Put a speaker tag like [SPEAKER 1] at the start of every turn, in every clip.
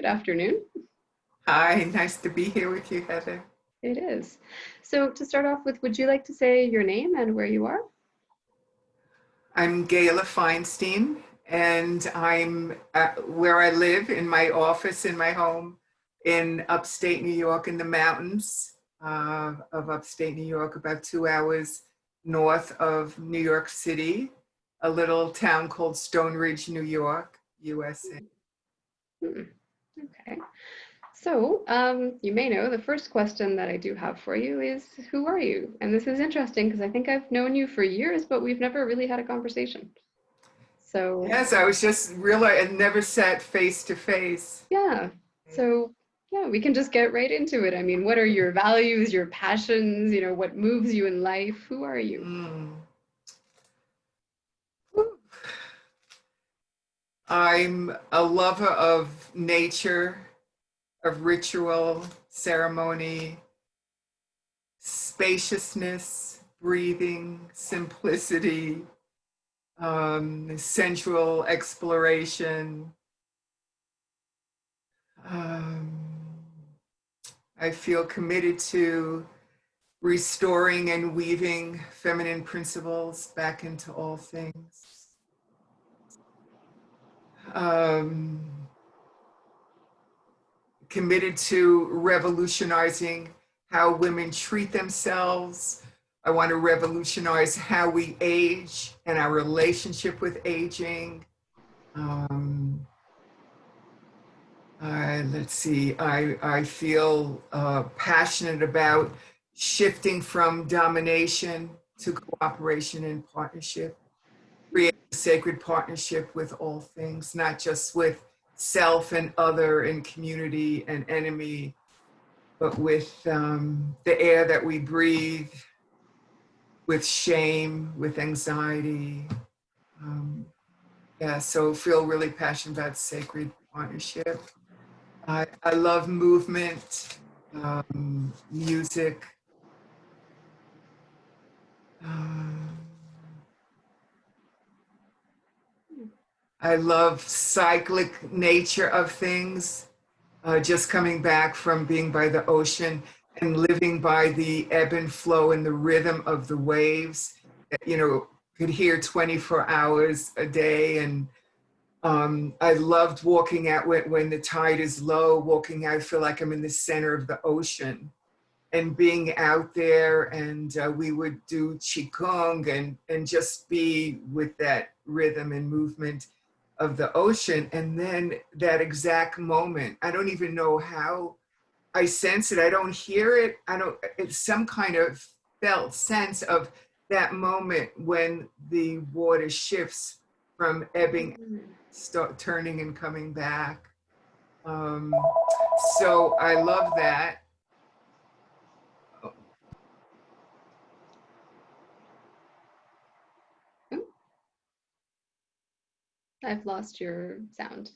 [SPEAKER 1] Good afternoon.
[SPEAKER 2] Hi, nice to be here with you, Heather.
[SPEAKER 1] It is. So to start off with, would you like to say your name and where you are?
[SPEAKER 2] I'm Gayla Feinstein, and I'm where I live in my office in my home in upstate New York in the mountains of upstate New York, about 2 hours north of New York City, a little town called Stone Ridge, New York, USA.
[SPEAKER 1] Hmm. Okay. So you may know the first question that I do have for you is, who are you? And this is interesting because I think I've known you for years, but we've never really had a conversation. So
[SPEAKER 2] Yes, I was just realizing I never sat face to face.
[SPEAKER 1] yeah. So yeah, we can just get right into it. I mean, what are your values, your passions, what moves you in life? Who are you?
[SPEAKER 2] Mm. I'm a lover of nature, of ritual, ceremony, spaciousness, breathing, simplicity, sensual exploration. Um, I feel committed to restoring and weaving feminine principles back into all things. Um, Committed to revolutionizing how women treat themselves. I want to revolutionize how we age and our relationship with aging. Um, let's see, I feel passionate about shifting from domination to cooperation and partnership, create a sacred partnership with all things, not just with self and other and community and enemy, but with the air that we breathe, with shame, with anxiety. Um, yeah, so feel really passionate about sacred partnership. I love movement, music. Um, I love cyclic nature of things. Just coming back from being by the ocean and living by the ebb and flow and the rhythm of the waves. Could hear 24 hours a day. And I loved walking out when the tide is low, walking out, I feel like I'm in the center of the ocean and being out there. And we would do Qigong and just be with that rhythm and movement of the ocean. And then that exact moment, I don't even know how I sense it. I don't hear it. It's some kind of felt sense of that moment when the water shifts from ebbing, start turning and coming back. Um, so I love that.
[SPEAKER 1] Oh, I've lost your sound.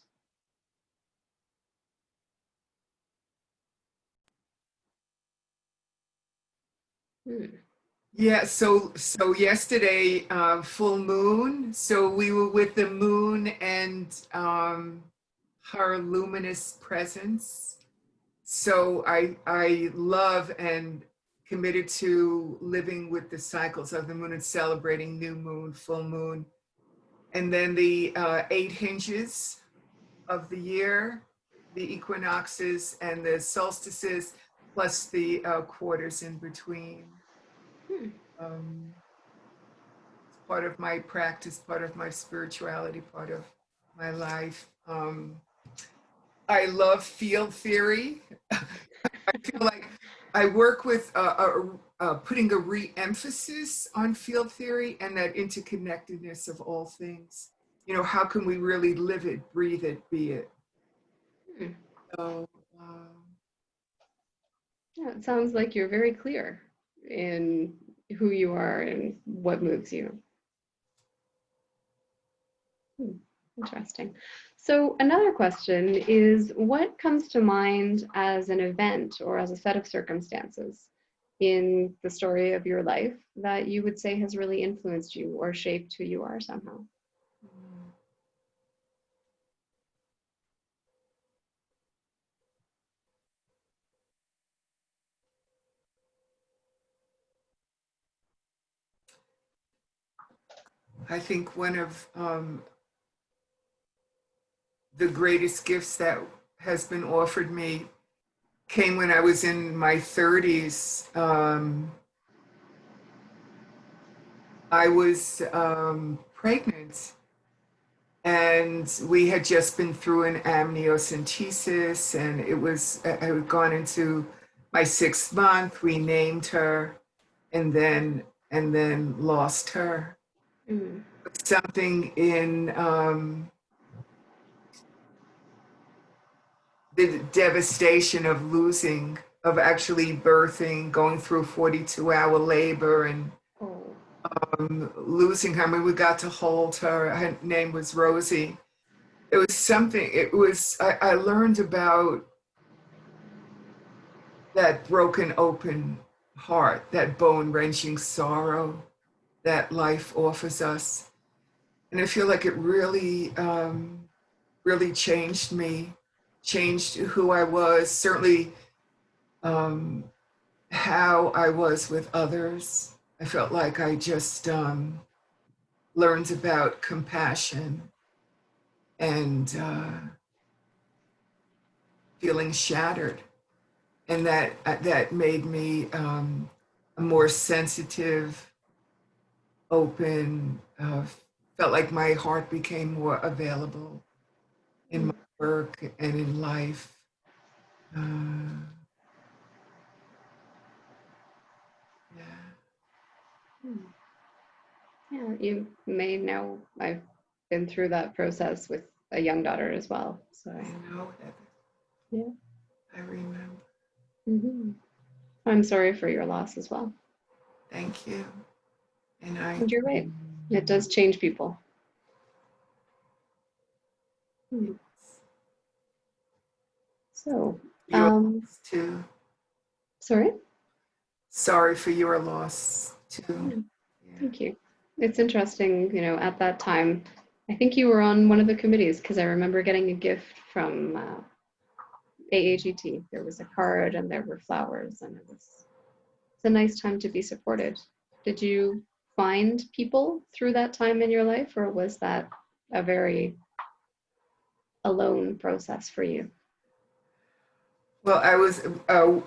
[SPEAKER 1] Hmm.
[SPEAKER 2] Yeah, so yesterday, full moon. So we were with the moon and her luminous presence. So I love and committed to living with the cycles of the moon and celebrating new moon, full moon, and then the 8 hinges of the year, the equinoxes and the solstices, plus the quarters in between.
[SPEAKER 1] Hmm.
[SPEAKER 2] Um, it's part of my practice, part of my spirituality, part of my life. I love field theory. I feel like I work with putting a re-emphasis on field theory and that interconnectedness of all things. How can we really live it, breathe it, be it?
[SPEAKER 1] Hmm.
[SPEAKER 2] So,
[SPEAKER 1] Yeah, it sounds like you're very clear in who you are and what moves you. Hmm, interesting. So another question is, what comes to mind as an event or as a set of circumstances in the story of your life that you would say has really influenced you or shaped who you are somehow?
[SPEAKER 2] I think one of the greatest gifts that has been offered me came when I was in my 30s. I was pregnant, and we had just been through an amniocentesis, and I had gone into my 6th month. We named her, and then lost her.
[SPEAKER 1] Mm.
[SPEAKER 2] Something in the devastation of losing, of actually birthing, going through 42-hour labor, and
[SPEAKER 1] Oh.
[SPEAKER 2] losing her. I mean, we got to hold her. Her name was Rosie. It was something, I learned about that broken open heart, that bone wrenching sorrow that life offers us. And I feel like it really, really changed me, changed who I was, certainly um, how I was with others. I felt like I just learned about compassion and feeling shattered. And that made me a more sensitive, open, felt like my heart became more available in my work and in life. Uh, yeah.
[SPEAKER 1] Mm. Yeah, you may know I've been through that process with a young daughter as well. So
[SPEAKER 2] I know that.
[SPEAKER 1] yeah.
[SPEAKER 2] I remember.
[SPEAKER 1] Hmm. I'm sorry for your loss as well.
[SPEAKER 2] Thank you. And I,
[SPEAKER 1] And you're right. It does change people. Hmm. So,
[SPEAKER 2] your loss too.
[SPEAKER 1] sorry?
[SPEAKER 2] Sorry for your loss too.
[SPEAKER 1] Yeah,
[SPEAKER 2] Yeah.
[SPEAKER 1] thank you. It's interesting, at that time, I think you were on one of the committees because I remember getting a gift from AAGT. There was a card and there were flowers, and it's a nice time to be supported. Did you find people through that time in your life, or was that a very alone process for you?
[SPEAKER 2] Well, I was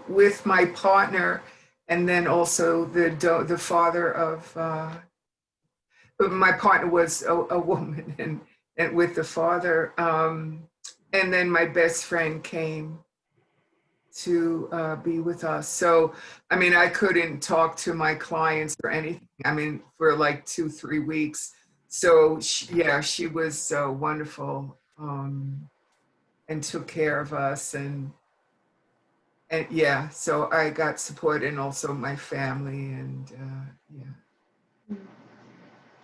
[SPEAKER 2] with my partner, and then also the father of. But my partner was a woman, and with the father, and then my best friend came to be with us. So, I mean, I couldn't talk to my clients or anything. I mean, for like 2, 3 weeks. So, she was wonderful, and took care of us, and yeah. So I got support, and also my family, and yeah.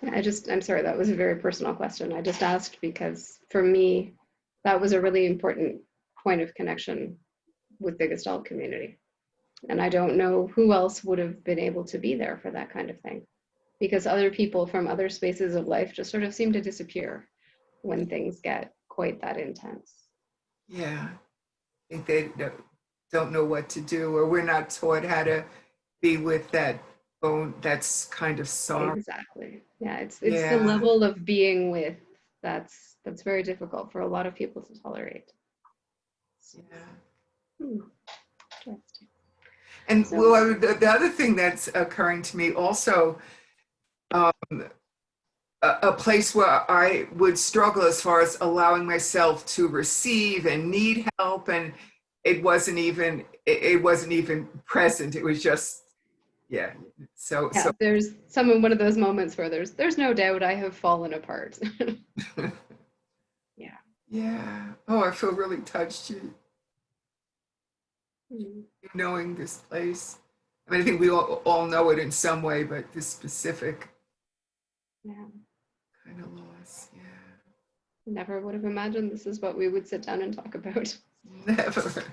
[SPEAKER 1] I'm sorry, that was a very personal question. I just asked because for me, that was a really important point of connection with the Gestalt community. And I don't know who else would have been able to be there for that kind of thing, because other people from other spaces of life just sort of seem to disappear when things get quite that intense.
[SPEAKER 2] Yeah. I think they don't know what to do, or we're not taught how to be with that bone that's kind of sorrow.
[SPEAKER 1] Exactly. Yeah, it's the
[SPEAKER 2] Yeah.
[SPEAKER 1] level of being with that's very difficult for a lot of people to tolerate.
[SPEAKER 2] Yeah.
[SPEAKER 1] Hmm, interesting.
[SPEAKER 2] And
[SPEAKER 1] So,
[SPEAKER 2] well, the other thing that's occurring to me also, um, a place where I would struggle as far as allowing myself to receive and need help, and it wasn't even present. It was just, yeah. So
[SPEAKER 1] yeah, there's one of those moments where there's no doubt I have fallen apart. Yeah.
[SPEAKER 2] yeah. Oh, I feel really touched you
[SPEAKER 1] Hmm.
[SPEAKER 2] knowing this place. I mean, I think we all know it in some way, but this specific
[SPEAKER 1] Yeah.
[SPEAKER 2] kind of loss, yeah.
[SPEAKER 1] Never would have imagined this is what we would sit down and talk about.
[SPEAKER 2] Never.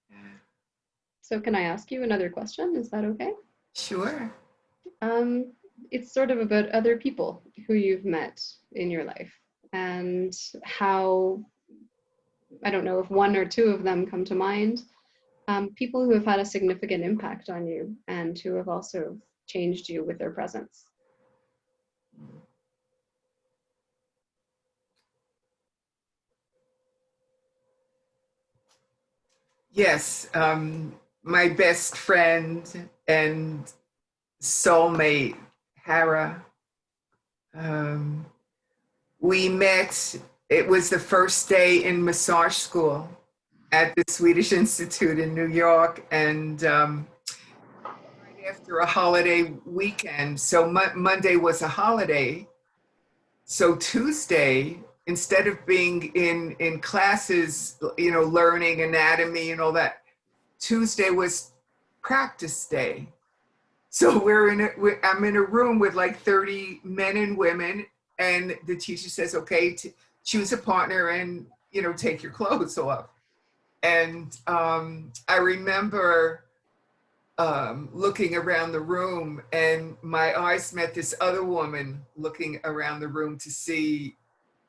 [SPEAKER 2] Yeah.
[SPEAKER 1] So can I ask you another question? Is that okay?
[SPEAKER 2] Sure.
[SPEAKER 1] Um, it's sort of about other people who you've met in your life and how, I don't know if one or two of them come to mind, people who have had a significant impact on you and who have also changed you with their presence.
[SPEAKER 2] Yes, my best friend and soulmate, Hara. Um, we met, it was the first day in massage school at the Swedish Institute in New York, and right after a holiday weekend. So Monday was a holiday. So Tuesday, instead of being in classes, learning anatomy and all that, Tuesday was practice day. So I'm in a room with like 30 men and women, and the teacher says, okay, choose a partner and, take your clothes off. And I remember looking around the room, and my eyes met this other woman looking around the room to see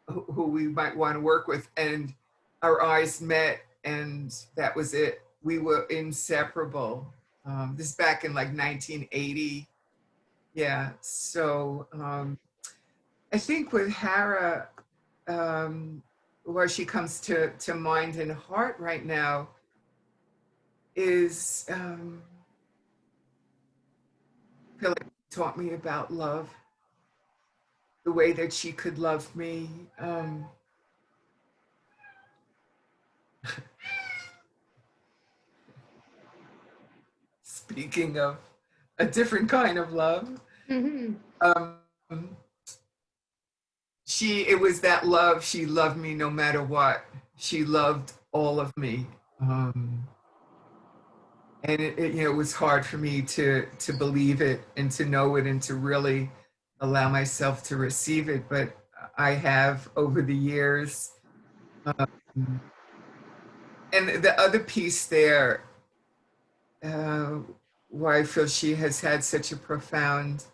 [SPEAKER 2] who we might want to work with. And our eyes met, and that was it. We were inseparable. This is back in like 1980. Yeah. So I think with Hara, where she comes to mind and heart right now is I feel like she taught me about love, the way that she could love me. Speaking of a different kind of love,
[SPEAKER 1] Mm-hmm.
[SPEAKER 2] um, it was that love. She loved me no matter what. She loved all of me. And it was hard for me to believe it and to know it and to really allow myself to receive it. But I have over the years. Um, and the other piece there, uh, why I feel she has had such a profound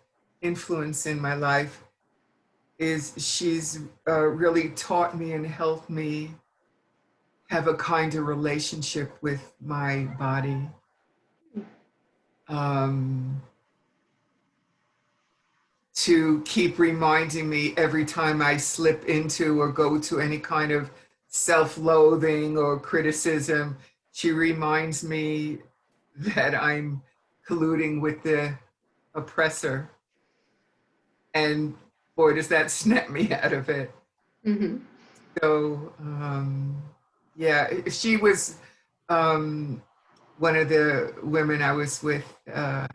[SPEAKER 2] influence in my life, is she's really taught me and helped me have a kinder relationship with my body. Um, to keep reminding me every time I slip into or go to any kind of self-loathing or criticism, she reminds me that I'm colluding with the oppressor. And boy, does that snap me out of it.
[SPEAKER 1] Mm-hmm.
[SPEAKER 2] So, yeah, she was one of the women I was with by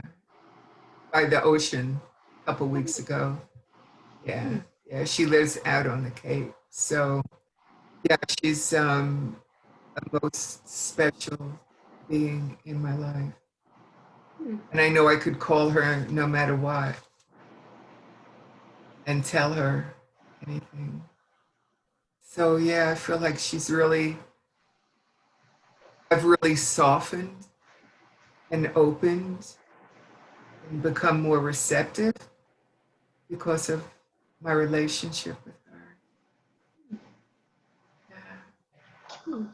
[SPEAKER 2] the ocean a couple weeks ago. Yeah, yeah, she lives out on the Cape. So, yeah, she's a most special being in my life. And I know I could call her no matter what and tell her anything. So, yeah, I feel like I've really softened and opened and become more receptive because of my relationship with her.
[SPEAKER 1] Hmm.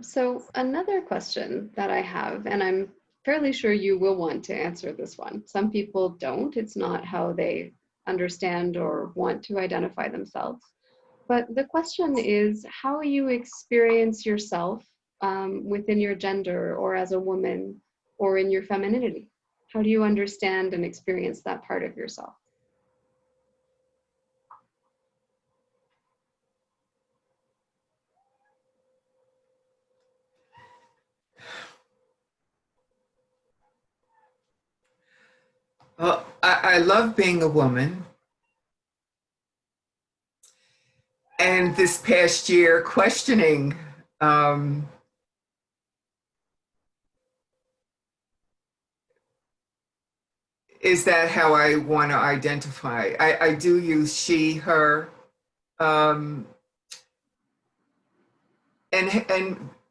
[SPEAKER 1] So another question that I have, and I'm fairly sure you will want to answer this one. Some people don't. It's not how they understand or want to identify themselves. But the question is how you experience yourself within your gender or as a woman or in your femininity. How do you understand and experience that part of yourself?
[SPEAKER 2] Well, I love being a woman. And this past year, questioning um, is that how I want to identify? I do use she, her, um, and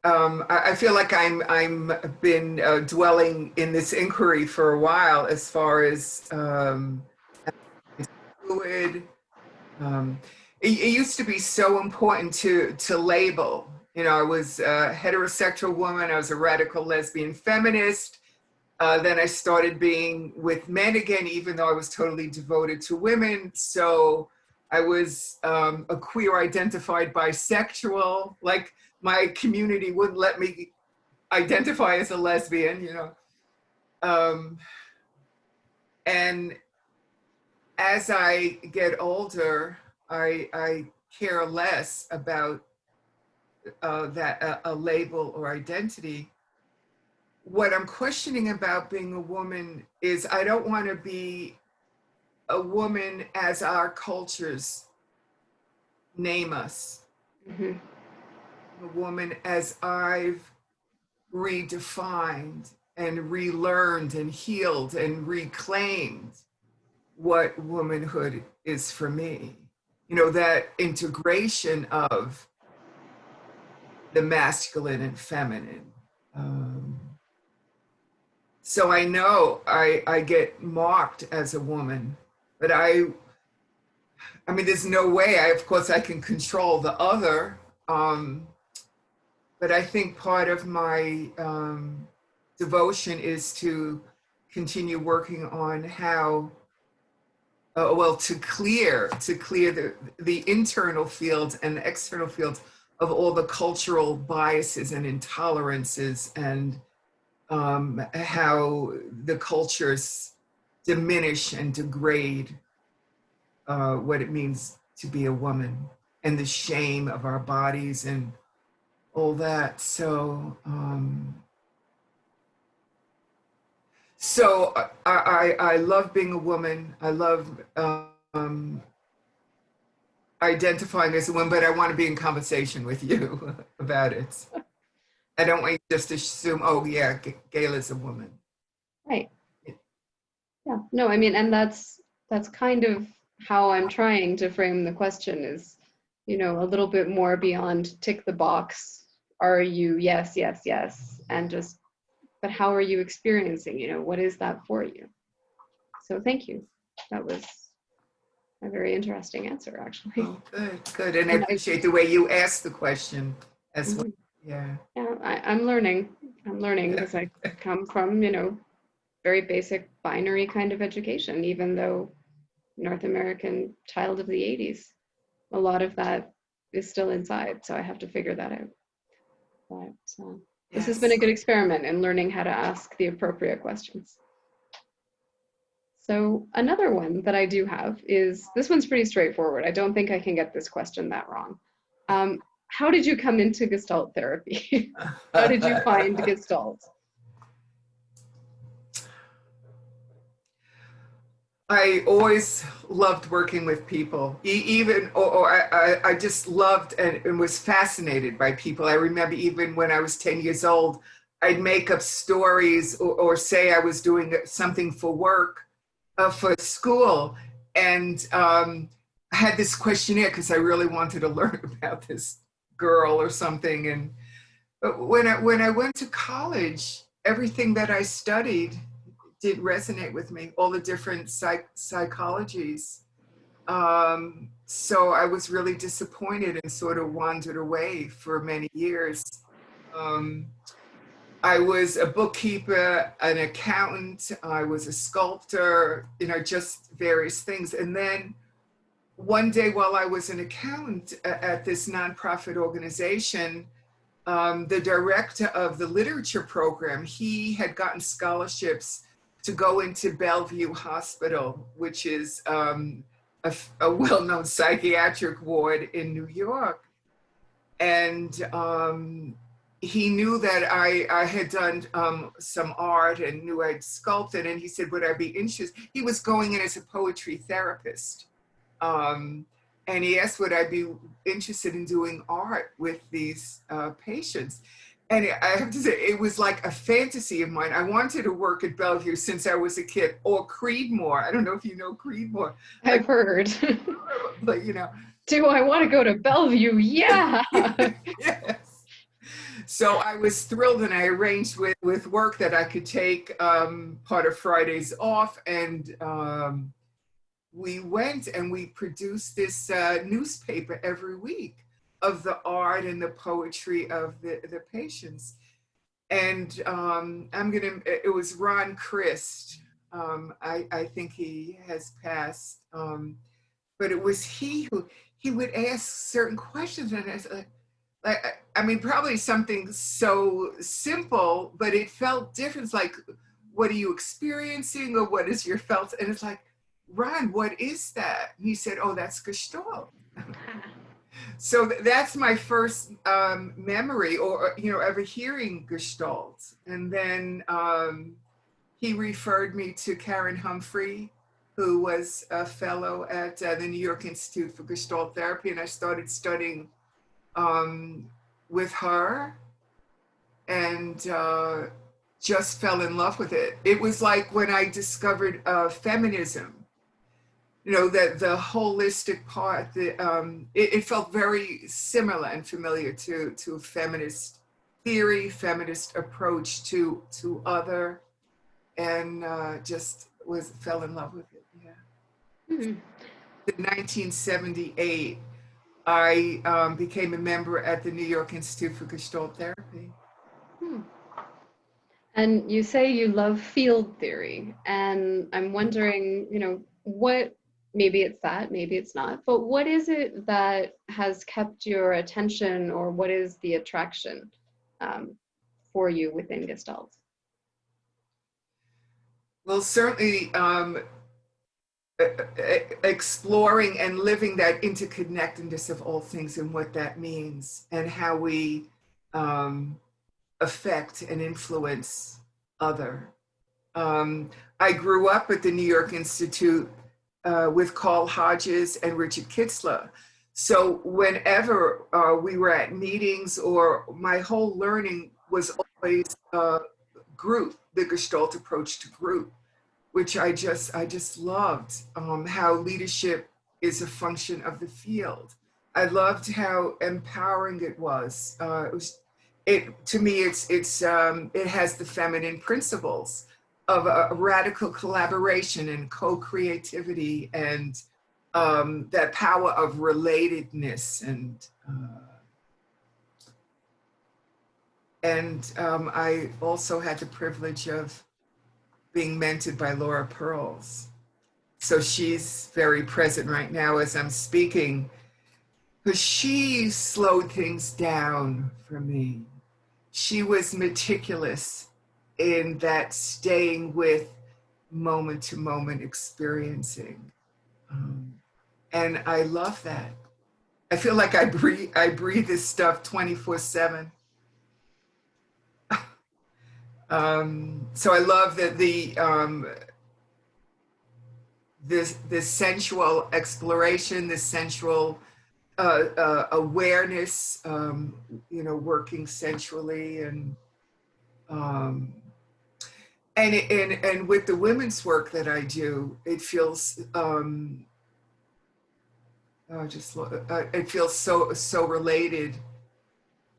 [SPEAKER 2] I feel like I'm been dwelling in this inquiry for a while as far as fluid. Um, it used to be so important to label. I was a heterosexual woman. I was a radical lesbian feminist. Then I started being with men again, even though I was totally devoted to women. So I was a queer identified bisexual. Like my community wouldn't let me identify as a lesbian, you know. And as I get older, I care less about a label or identity. What I'm questioning about being a woman is I don't want to be a woman as our cultures name us.
[SPEAKER 1] Mhm.
[SPEAKER 2] A woman as I've redefined and relearned and healed and reclaimed what womanhood is for me. You know, that integration of the masculine and feminine. Um, so I know I get mocked as a woman, but I mean, there's no way. Of course, I can control the other, but I think part of my devotion is to continue working on how, well, to clear the internal fields and the external fields of all the cultural biases and intolerances, and how the cultures diminish and degrade what it means to be a woman, and the shame of our bodies and all that. So I love being a woman. I love identifying as a woman, but I want to be in conversation with you about it. I don't want you just to assume, oh yeah, Gayla's a woman.
[SPEAKER 1] Right. Yeah. No, I mean, and that's kind of how I'm trying to frame the question is, you know, a little bit more beyond tick the box. Are you yes, yes, yes, and just, but how are you experiencing, you know, what is that for you? So thank you. That was a very interesting answer, actually.
[SPEAKER 2] Oh, good, good. And I
[SPEAKER 1] And
[SPEAKER 2] appreciate the way you asked the question as well.
[SPEAKER 1] mhm.
[SPEAKER 2] Yeah.
[SPEAKER 1] Yeah, I'm learning. I'm learning because I come from, you know, very basic binary kind of education, even though North American child of the 80s, a lot of that is still inside. So I have to figure that out. But this has been a
[SPEAKER 2] Yes.
[SPEAKER 1] good experiment in learning how to ask the appropriate questions. So another one that I do have is, this one's pretty straightforward. I don't think I can get this question that wrong. How did you come into Gestalt therapy? How did you find Gestalt?
[SPEAKER 2] I always loved working with people, even, or I just loved and was fascinated by people. I remember even when I was 10 years old, I'd make up stories, or say I was doing something for work, for school. And I had this questionnaire because I really wanted to learn about this girl or something. And but when I went to college, everything that I studied did resonate with me, all the different psychologies. So I was really disappointed and sort of wandered away for many years. Um, I was a bookkeeper, an accountant, I was a sculptor, you know, just various things. And then one day while I was an accountant at this nonprofit organization, the director of the literature program, he had gotten scholarships to go into Bellevue Hospital, which is a well-known psychiatric ward in New York. And he knew that I had done some art and knew I'd sculpted. And he said, would I be interested? He was going in as a poetry therapist. Um, and he asked, would I be interested in doing art with these patients? And I have to say, it was like a fantasy of mine. I wanted to work at Bellevue since I was a kid, or Creedmoor. I don't know if you know Creedmoor.
[SPEAKER 1] I've heard.
[SPEAKER 2] But you know.
[SPEAKER 1] Do I want to go to Bellevue? Yeah.
[SPEAKER 2] Yes. So I was thrilled, and I arranged with work that I could take part of Fridays off, and we went and we produced this newspaper every week of the art and the poetry of the patients. And it was Ron Christ. I think he has passed. But it was he would ask certain questions, and I was like, I mean, probably something so simple, but it felt different. It's like, what are you experiencing, or what is your felt? And it's like, Ron, what is that? And he said, oh, that's Gestalt. So that's my first memory, or ever hearing Gestalt. And then he referred me to Karen Humphrey, who was a fellow at the New York Institute for Gestalt Therapy, and I started studying with her, and just fell in love with it. It was like when I discovered feminism. That the holistic part, it felt very similar and familiar to feminist theory, feminist approach to other, and just fell in love with it. Yeah.
[SPEAKER 1] Hmm.
[SPEAKER 2] In 1978, I became a member at the New York Institute for Gestalt Therapy.
[SPEAKER 1] Hmm. And you say you love field theory, and I'm wondering, what, maybe it's that, maybe it's not, but what is it that has kept your attention, or what is the attraction for you within Gestalt?
[SPEAKER 2] Well, certainly exploring and living that interconnectedness of all things and what that means, and how we affect and influence other. I grew up at the New York Institute with Carl Hodges and Richard Kitzler. So whenever we were at meetings, or my whole learning was always group, the Gestalt approach to group, which I just loved. How leadership is a function of the field. I loved how empowering it was. It to me, it has the feminine principles of a radical collaboration and co-creativity, and that power of relatedness, and I also had the privilege of being mentored by Laura Pearls. So she's very present right now as I'm speaking, because she slowed things down for me. She was meticulous in that staying with moment to moment experiencing. And I love that. I feel like I breathe this stuff 24/7. So I love that this sensual exploration, this sensual awareness, working sensually, and with the women's work that I do, it feels it feels so related,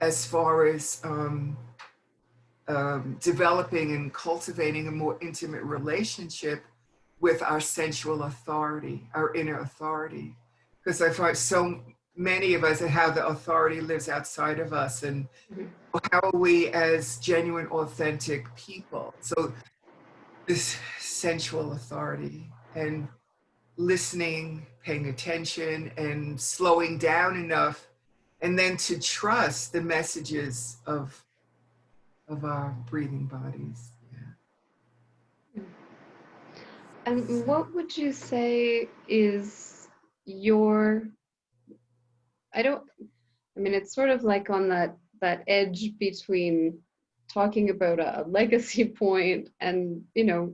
[SPEAKER 2] as far as developing and cultivating a more intimate relationship with our sensual authority, our inner authority. Because I find so many of us, and how the authority lives outside of us, and how are we as genuine, authentic people. So this sensual authority, and listening, paying attention, and slowing down enough, and then to trust the messages of our breathing bodies. Yeah.
[SPEAKER 1] And what would you say is your, I mean, it's sort of like on that edge between talking about a legacy point and,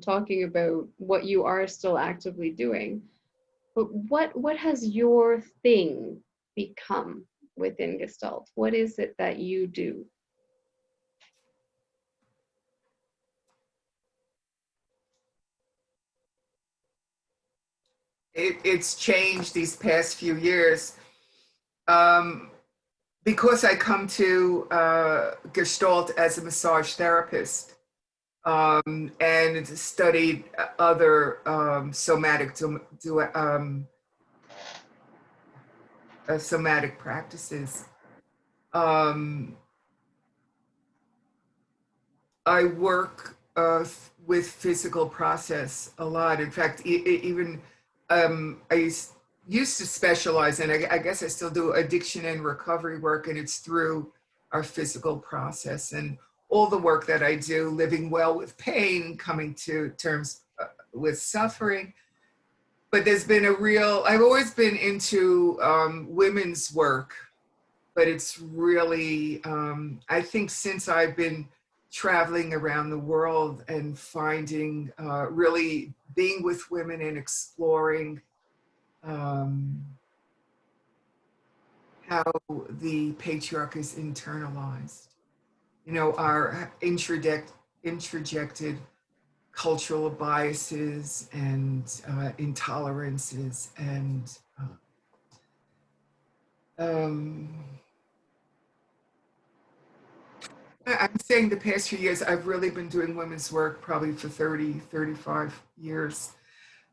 [SPEAKER 1] talking about what you are still actively doing. But what has your thing become within Gestalt? What is it that you do?
[SPEAKER 2] It's changed these past few years, because I come to Gestalt as a massage therapist, and studied other somatic practices. Um, I work with physical process a lot. In fact, even I used to specialize in, I guess I still do, addiction and recovery work, and it's through our physical process and all the work that I do, living well with pain, coming to terms with suffering. But there's been a real, I've always been into women's work, but it's really, I think since I've been traveling around the world and finding, really being with women and exploring how the patriarch is internalized, you know, our introjected cultural biases and intolerances and um, I'm saying the past few years, I've really been doing women's work probably for 30, 35 years.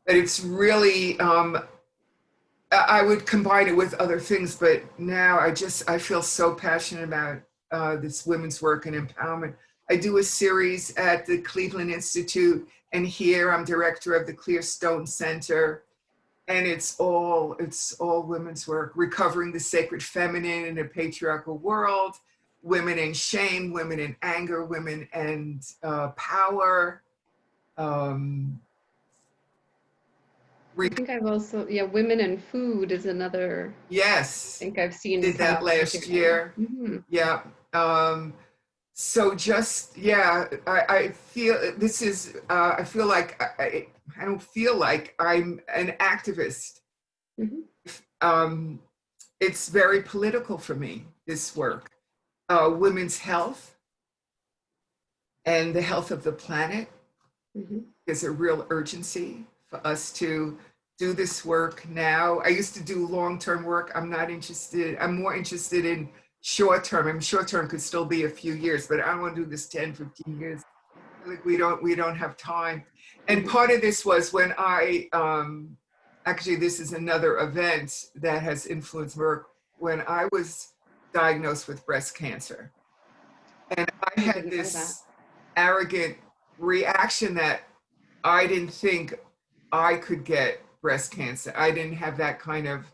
[SPEAKER 2] But it's really, I would combine it with other things, but now I feel so passionate about this women's work and empowerment. I do a series at the Cleveland Institute, and here I'm director of the Clear Stone Center. And it's all women's work, recovering the sacred feminine in a patriarchal world, women in shame, women in anger, women and power. Um,
[SPEAKER 1] I think I've also, yeah, women and food is another, I
[SPEAKER 2] yes,
[SPEAKER 1] think I've seen
[SPEAKER 2] did
[SPEAKER 1] come
[SPEAKER 2] that
[SPEAKER 1] up
[SPEAKER 2] last
[SPEAKER 1] recently.
[SPEAKER 2] year. Yeah. So just, yeah, I feel this is, I feel like, I don't feel like I'm an activist.
[SPEAKER 1] Mm-hmm.
[SPEAKER 2] Um, it's very political for me, this work. Women's health and the health of the planet
[SPEAKER 1] Mm-hmm.
[SPEAKER 2] is a real urgency for us to do this work now. I used to do long-term work. I'm not interested. I'm more interested in short-term. I mean, short-term could still be a few years, but I don't want to do this 10, 15 years. Like we don't have time. And
[SPEAKER 1] Mm-hmm.
[SPEAKER 2] part of this was when actually this is another event that has influenced work. When I was diagnosed with breast cancer, and I
[SPEAKER 1] I
[SPEAKER 2] had
[SPEAKER 1] didn't know that.
[SPEAKER 2] this arrogant reaction that I didn't think I could get breast cancer. I didn't have that kind of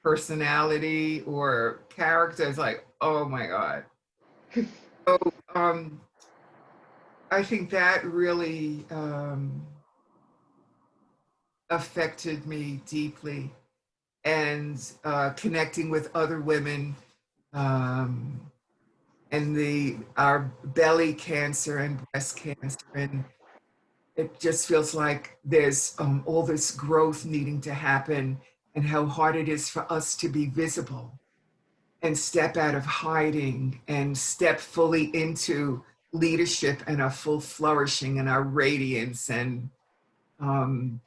[SPEAKER 2] personality or character. It's like, oh my God. So I think that really affected me deeply, and connecting with other women, um, and our belly cancer and breast cancer, and it just feels like there's all this growth needing to happen, and how hard it is for us to be visible and step out of hiding and step fully into leadership and our full flourishing and our radiance, um,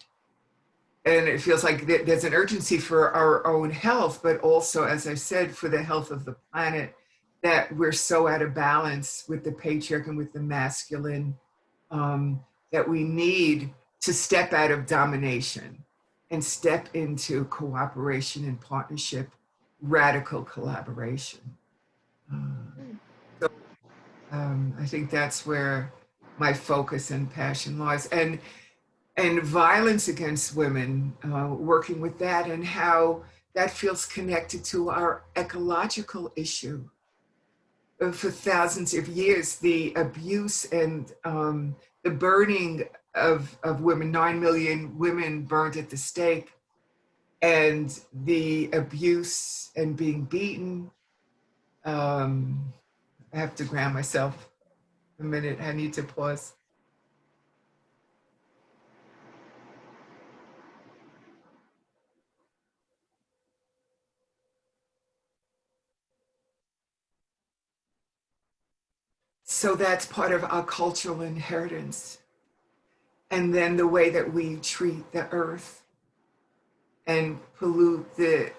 [SPEAKER 2] and it feels like there's an urgency for our own health, but also, as I said, for the health of the planet, that we're so out of balance with the patriarch and with the masculine, that we need to step out of domination and step into cooperation and partnership, radical collaboration. So I think that's where my focus and passion lies. And violence against women, working with that and how that feels connected to our ecological issue. For thousands of years, the abuse and the burning of women, 9 million women burned at the stake, and the abuse and being beaten. I have to ground myself a minute. I need to pause. So that's part of our cultural inheritance. And then the way that we treat the earth and pollute the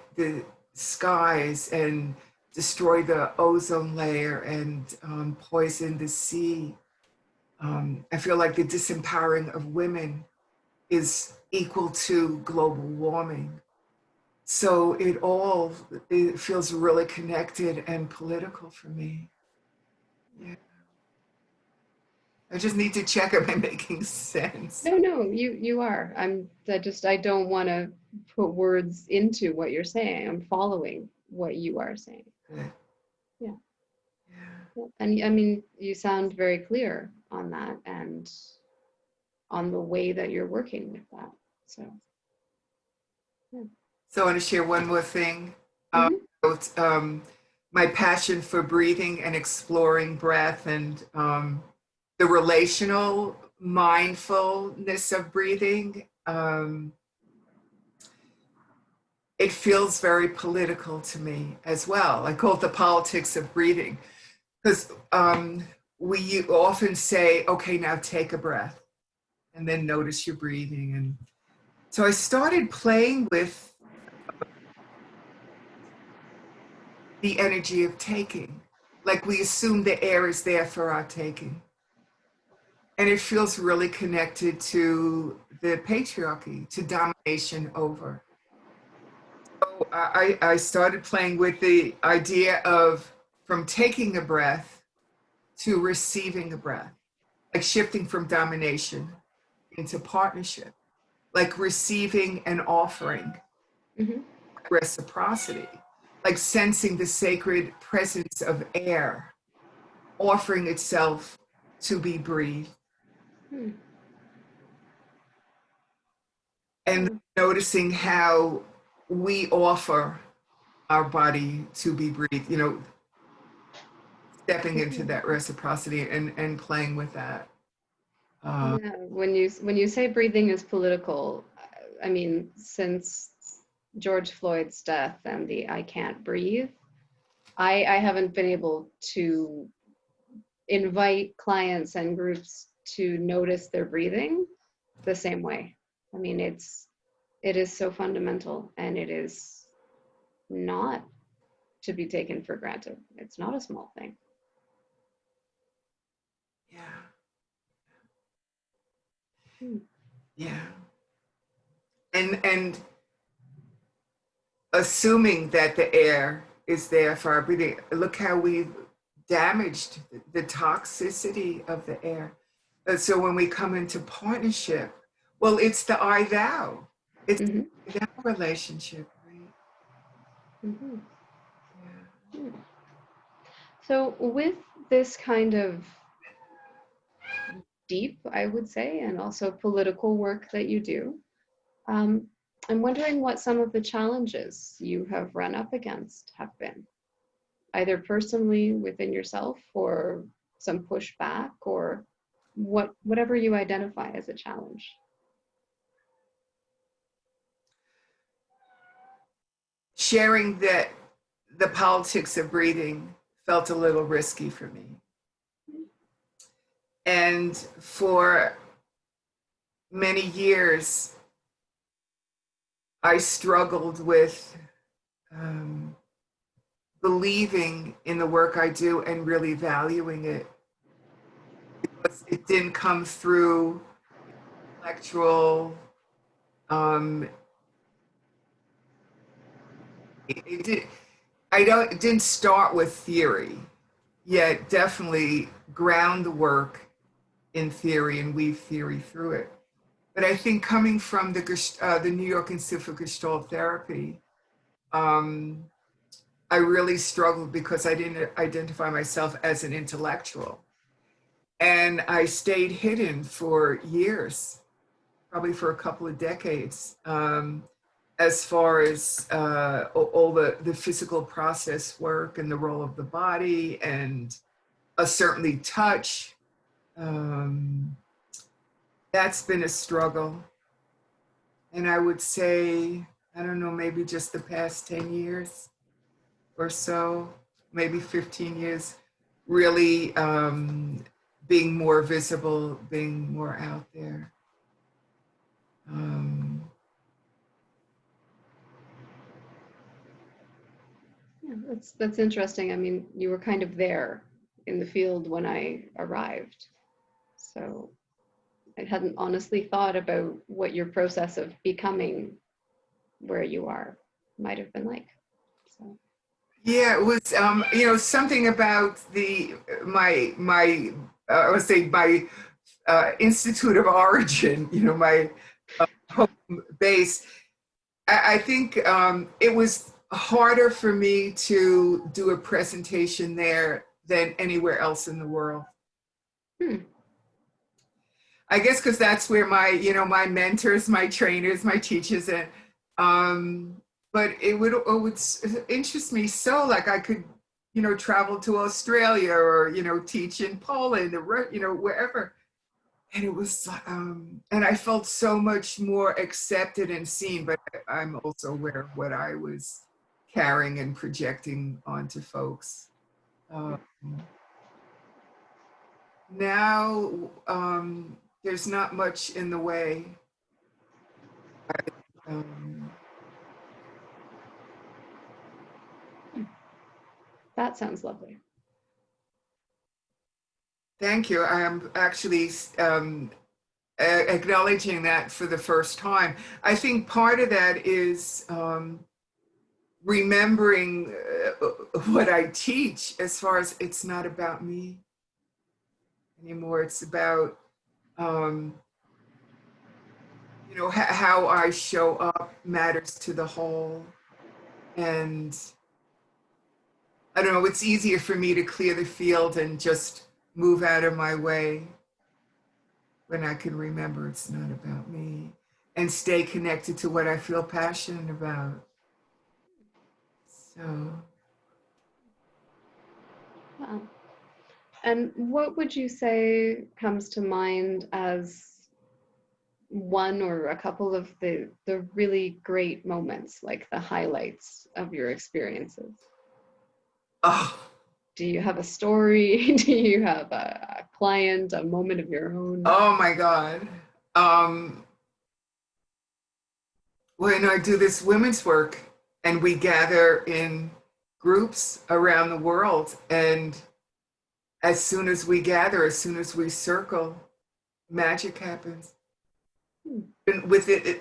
[SPEAKER 2] skies and destroy the ozone layer and poison the sea. I feel like the disempowering of women is equal to global warming. So it feels really connected and political for me. Yeah. I just need to check, am I making sense?
[SPEAKER 1] No, no, you are. I don't want to put words into what you're saying. I'm following what you are saying.
[SPEAKER 2] Good.
[SPEAKER 1] Yeah.
[SPEAKER 2] Yeah.
[SPEAKER 1] Yeah. And I mean, you sound very clear on that and on the way that you're working with that. So, yeah.
[SPEAKER 2] So I want to share one more thing.
[SPEAKER 1] Hmm.
[SPEAKER 2] About, my passion for breathing and exploring breath and the relational mindfulness of breathing. It feels very political to me as well. I call it the politics of breathing because we often say, okay, now take a breath and then notice your breathing. And so I started playing with the energy of taking. Like we assume the air is there for our taking. And it feels really connected to the patriarchy, to domination over. So I started playing with the idea of from taking a breath to receiving a breath, like shifting from domination into partnership, like receiving and offering
[SPEAKER 1] Hmm.
[SPEAKER 2] reciprocity, like sensing the sacred presence of air offering itself to be breathed,
[SPEAKER 1] Hmm.
[SPEAKER 2] and
[SPEAKER 1] Yeah.
[SPEAKER 2] noticing how we offer our body to be breathed, stepping into
[SPEAKER 1] Mhm.
[SPEAKER 2] that reciprocity and playing with that. Uh,
[SPEAKER 1] Yeah. When you say breathing is political, I mean, since George Floyd's death and the I can't breathe, I haven't been able to invite clients and groups to notice their breathing the same way. I mean, it is so fundamental and it is not to be taken for granted. It's not a small thing.
[SPEAKER 2] yeah,
[SPEAKER 1] Hmm.
[SPEAKER 2] yeah. And assuming that the air is there for our breathing, look how we've damaged the toxicity of the air. So when we come into partnership, well, it's the I thou. It's
[SPEAKER 1] Hmm.
[SPEAKER 2] the I thou relationship, right?
[SPEAKER 1] Hmm.
[SPEAKER 2] Yeah.
[SPEAKER 1] Hmm. So with this kind of deep, I would say, and also political work that you do, um, I'm wondering what some of the challenges you have run up against have been, either personally within yourself or some pushback or whatever you identify as a challenge.
[SPEAKER 2] Sharing that the politics of breathing felt a little risky for me. And for many years, I struggled with um, believing in the work I do and really valuing it. It didn't come through intellectual. Um, it did. I don't. It didn't start with theory, yet definitely ground the work in theory and weave theory through it. But I think coming from the New York Institute for Gestalt Therapy, um, I really struggled because I didn't identify myself as an intellectual. And I stayed hidden for years, probably for a couple of decades, as far as all the physical process work and the role of the body and certainly touch. Um, that's been a struggle. And I would say, I don't know, maybe just the past 10 years or so, maybe 15 years, really being more visible, being more out there. Um,
[SPEAKER 1] Yeah, that's interesting. I mean, you were kind of there in the field when I arrived. So I hadn't honestly thought about what your process of becoming where you are might have been like. So,
[SPEAKER 2] yeah, it was something about the my I would say my institute of origin, my home base. I think it was harder for me to do a presentation there than anywhere else in the world.
[SPEAKER 1] Hmm.
[SPEAKER 2] I guess because that's where my mentors, my trainers, my teachers, and but it would interest me so, like I could, travel to Australia or teach in Poland or wherever, and it was and I felt so much more accepted and seen. But I'm also aware of what I was carrying and projecting onto folks. Um, Now there's not much in the way. Um,
[SPEAKER 1] That sounds lovely.
[SPEAKER 2] Thank you. I am actually acknowledging that for the first time. I think part of that is remembering what I teach, as far as it's not about me anymore. It's about, um, how I show up matters to the whole. And I don't know, it's easier for me to clear the field and just move out of my way when I can remember it's not about me and stay connected to what I feel passionate about. So,
[SPEAKER 1] Wow. And what would you say comes to mind as one or a couple of the really great moments, like the highlights of your experiences?
[SPEAKER 2] oh,
[SPEAKER 1] Do you have a story? Do you have a client, a moment of your own?
[SPEAKER 2] oh my God. Um, when I do this women's work and we gather in groups around the world, and as soon as we gather, as soon as we circle, magic happens.
[SPEAKER 1] Hmm.
[SPEAKER 2] And with it,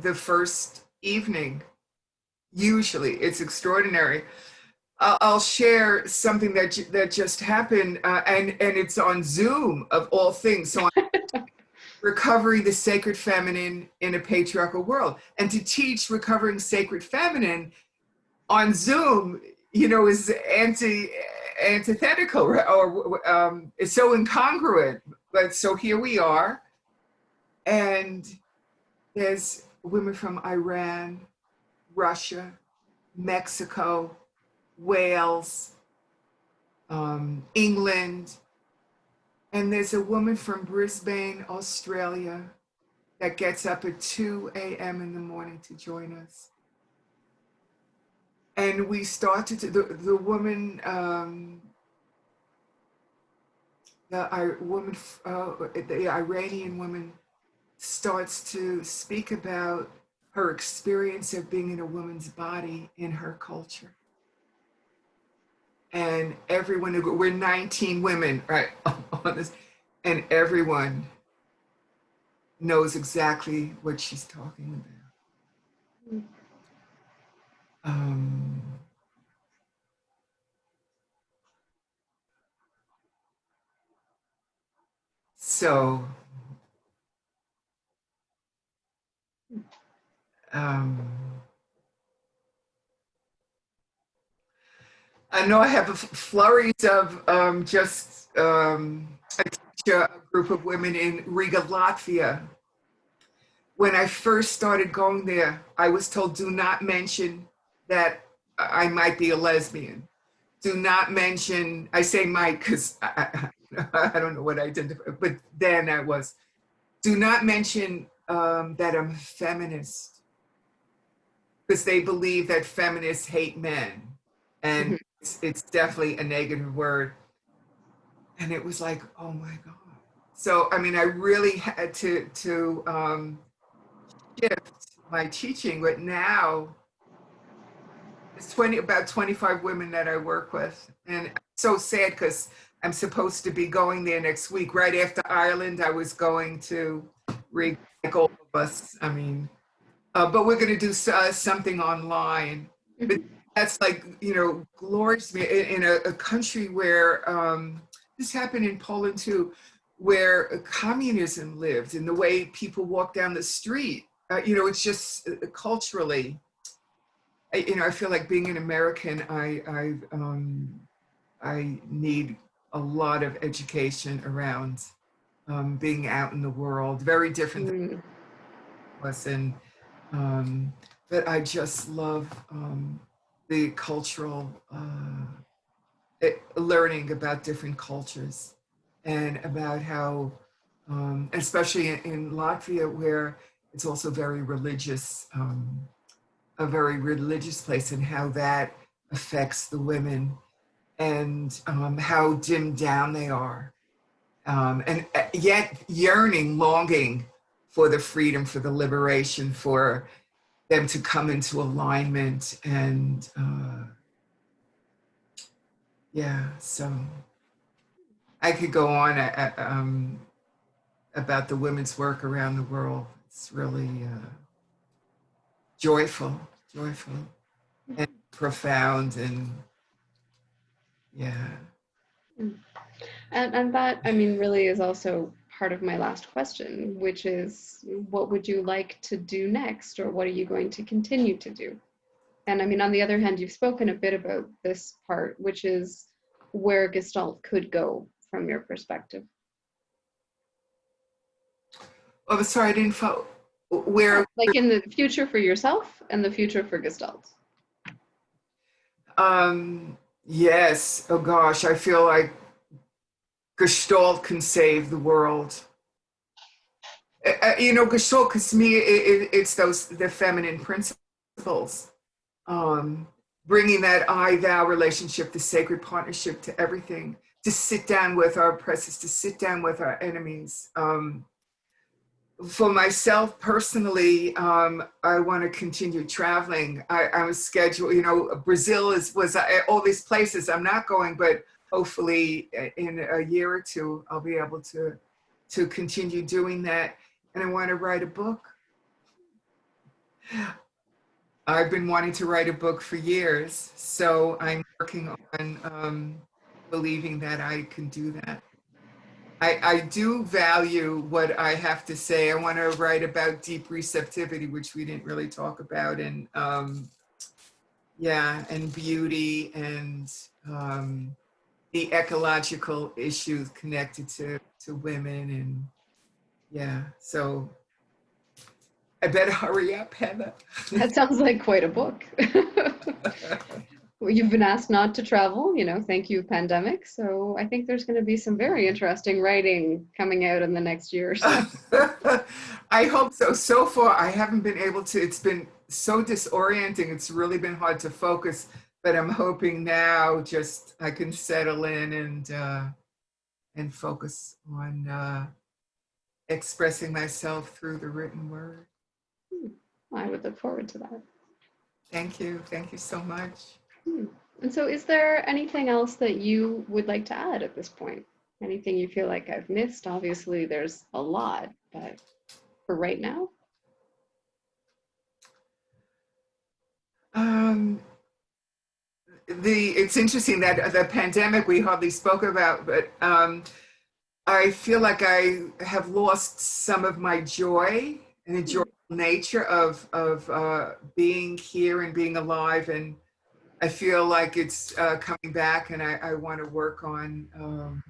[SPEAKER 2] the first evening, usually it's extraordinary. I'll share something that just happened, and it's on Zoom of all things. So I'm recovering the sacred feminine in a patriarchal world, and to teach recovering sacred feminine on Zoom, is antithetical, or is so incongruent. But so here we are, and there's women from Iran, Russia, Mexico, Wales, England, and there's a woman from Brisbane, Australia, that gets up at 2 a.m. in the morning to join us. And we started to, the woman, the Iranian woman starts to speak about her experience of being in a woman's body in her culture. And everyone, we're 19 women, right, on this, and everyone knows exactly what she's talking about. Um, so, um, I know I have flurries of I teach a group of women in Riga, Latvia. When I first started going there, I was told, do not mention that I might be a lesbian. Do not mention, I say might because I don't know what I did, but then I was. Do not mention that I'm a feminist, because they believe that feminists hate men. And
[SPEAKER 1] Mhm.
[SPEAKER 2] it's definitely a negative word. And it was like, oh my God. So, I mean, I really had to shift my teaching, but now it's about 25 women that I work with. And I'm so sad because I'm supposed to be going there next week. Right after Ireland, I was going to like all of us. I mean, but we're going to do something online. But
[SPEAKER 1] Mhm.
[SPEAKER 2] that's like, glorious to me in a country where this happened in Poland too, where communism lived, and the way people walk down the street. It's just culturally. I feel like being an American, I need a lot of education around being out in the world. Very different than
[SPEAKER 1] Mm.
[SPEAKER 2] us, and but I just love the cultural learning about different cultures and about how, especially in Latvia, where it's also very religious, a very religious place, and how that affects the women and how dimmed down they are, and yet yearning, longing for the freedom, for the liberation, for them to come into alignment. And yeah, so I could go on about the women's work around the world. It's really joyful, joyful, and profound, and yeah.
[SPEAKER 1] Mm. And that, I mean, really is also part of my last question, which is what would you like to do next, or what are you going to continue to do? And I mean, on the other hand, you've spoken a bit about this part, which is where Gestalt could go from your perspective.
[SPEAKER 2] Oh, sorry, I didn't follow. Where?
[SPEAKER 1] Like in the future for yourself and the future for Gestalt.
[SPEAKER 2] Yes. Oh gosh, I feel like Gestalt can save the world. Gestalt, because to me, it's the feminine principles, bringing that I-thou relationship, the sacred partnership to everything, to sit down with our oppressors, to sit down with our enemies. For myself personally, I want to continue traveling. I'm scheduled, Brazil was all these places I'm not going, but hopefully in a year or two, I'll be able to continue doing that. And I want to write a book. I've been wanting to write a book for years, so I'm working on believing that I can do that. I do value what I have to say. I want to write about deep receptivity, which we didn't really talk about, and and beauty, and the ecological issues connected to women, and so I better hurry up, Heather.
[SPEAKER 1] That sounds like quite a book. Well, you've been asked not to travel, thank you, pandemic. So I think there's going to be some very interesting writing coming out in the next year or so.
[SPEAKER 2] I hope so. So far, I haven't been able to. It's been so disorienting. It's really been hard to focus. But I'm hoping now just I can settle in and focus on expressing myself through the written word.
[SPEAKER 1] I would look forward to that.
[SPEAKER 2] Thank you. Thank you so much.
[SPEAKER 1] And so is there anything else that you would like to add at this point? Anything you feel like I've missed? Obviously, there's a lot, but for right now?
[SPEAKER 2] It's interesting that the pandemic we hardly spoke about, but I feel like I have lost some of my joy and the joyful nature of being here and being alive, and I feel like it's coming back, and I want to work on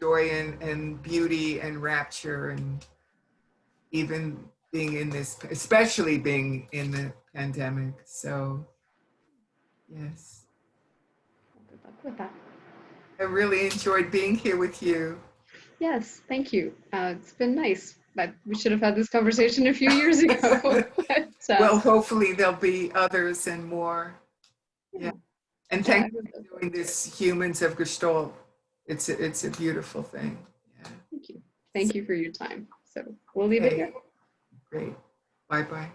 [SPEAKER 2] joy and beauty and rapture, and even being in this, especially being in the pandemic. So, yes.
[SPEAKER 1] Good luck with that.
[SPEAKER 2] I really enjoyed being here with you.
[SPEAKER 1] Yes, thank you. It's been nice. But we should have had this conversation a few years ago. But,
[SPEAKER 2] Well, hopefully there'll be others and more. Yeah. And thank you for doing this, Humans of Gestalt. It's a beautiful thing. Yeah.
[SPEAKER 1] Thank you. Thank you for your time. So we'll leave it here.
[SPEAKER 2] Great. Bye-bye.